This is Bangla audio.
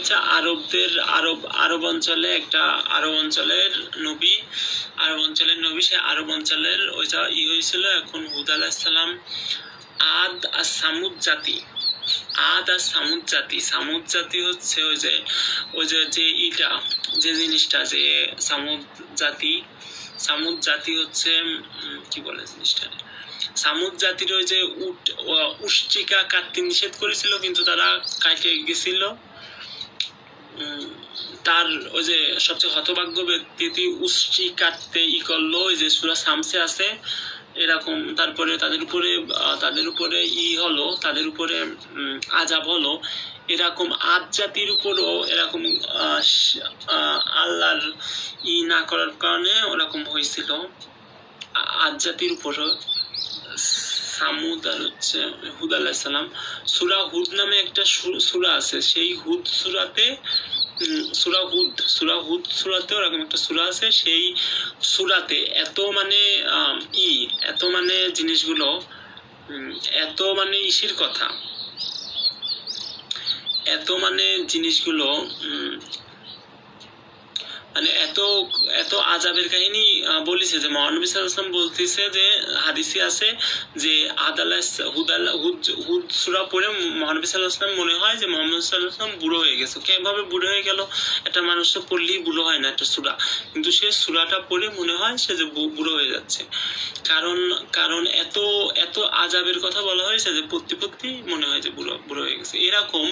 হচ্ছে আরব অঞ্চলে একটা আরব অঞ্চলের নবী সে আরব অঞ্চলের ওইটা হয়েছিল। এখন হুদ আলাইহিস সালাম আদ আর সামুদ জাতি সামুদ জাতি হচ্ছে ওই যে যে জিনিসটা যে সামুদ জাতি হচ্ছে কি বলে জিনিসটা, সামুদ জাতির ওই যে উষ্ট্রিকা কাটতে নিষেধ করেছিল, কিন্তু তারা কাটে গেছিল। তার ওই যে সবচেয়ে হতভাগ্য ব্যক্তি উষ্ট্রি কাটতে করলো, ওই যে সূরা শামসে আছে এরকম। তারপরে তাদের উপরে হলো, তাদের উপরে আযাব হলো। এরকম আদ জাতির উপরও এরকম আল্লাহর না করার কারণে ওরকম হয়েছিল। আদ জাতির উপরও সামুদ আর হচ্ছে হুদ আলাইহিস সালাম। সূরা হুদ নামে একটা সূরা আছে, সেই হুদ সূরাতে ওরকম একটা সূরা আছে। সেই সূরাতে এত মানে জিনিসগুলো, এত মানে ইসির কথা, এত মানে জিনিসগুলো মানে এত আযাবের কাহিনী বলেছে যে মহানবী সাল্লাল্লাহু আলাইহি ওয়াসাল্লাম বলতেছে যে হাদিসে আছে যে হুদ সূরা পড়ে মহানবী সাল্লাল্লাহু আলাইহি ওয়াসাল্লাম মনে হয় যে মুহাম্মদ সাল্লাল্লাহু আলাইহি ওয়াসাল্লাম বুড়ো হয়ে গেছে। কিভাবে বুড়ো হয়ে গেল? একটা মানুষ তো পড়লেই বুড়ো হয় না একটা সূরা, কিন্তু সে সূরাটা পড়ে মনে হয় সে যে বুড়ো হয়ে যাচ্ছে। কারণ এত আযাবের কথা বলা হয়েছে যে পড়তে মনে হয় যে বুড়ো হয়ে গেছে। এরকম